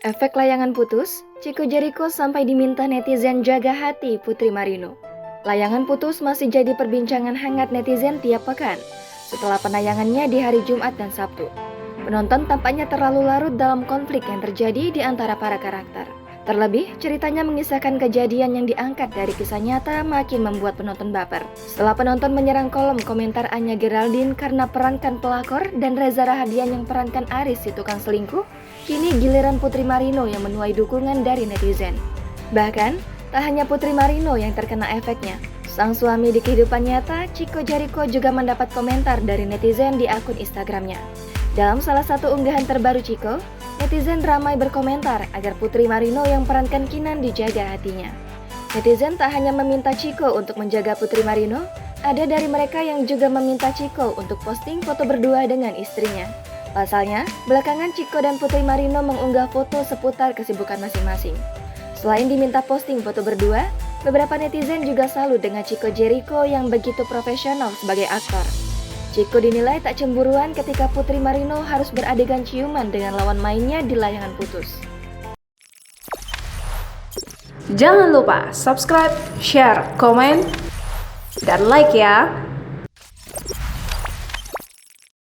Efek layangan putus, Chico Jericho sampai diminta netizen jaga hati Putri Marino. Layangan putus masih jadi perbincangan hangat netizen tiap pekan setelah penayangannya di hari Jumat dan Sabtu. Penonton tampaknya terlalu larut dalam konflik yang terjadi di antara para karakter. Terlebih, ceritanya mengisahkan kejadian yang diangkat dari kisah nyata makin membuat penonton baper. Setelah penonton menyerang kolom komentar Anya Geraldine karena perankan pelakor dan Reza Rahadian yang perankan Aris si tukang selingkuh, kini giliran Putri Marino yang menuai dukungan dari netizen. Bahkan, tak hanya Putri Marino yang terkena efeknya. Sang suami di kehidupan nyata, Chico Jericho juga mendapat komentar dari netizen di akun Instagramnya. Dalam salah satu unggahan terbaru Chico, netizen ramai berkomentar agar Putri Marino yang perankan Kinan dijaga hatinya. Netizen tak hanya meminta Chico untuk menjaga Putri Marino, ada dari mereka yang juga meminta Chico untuk posting foto berdua dengan istrinya. Pasalnya, belakangan Chico dan Putri Marino mengunggah foto seputar kesibukan masing-masing. Selain diminta posting foto berdua, beberapa netizen juga salut dengan Chico Jericho yang begitu profesional sebagai aktor. Chico dinilai tak cemburuan ketika Putri Marino harus beradegan ciuman dengan lawan mainnya di layangan putus. Jangan lupa subscribe, share, komen, dan like ya!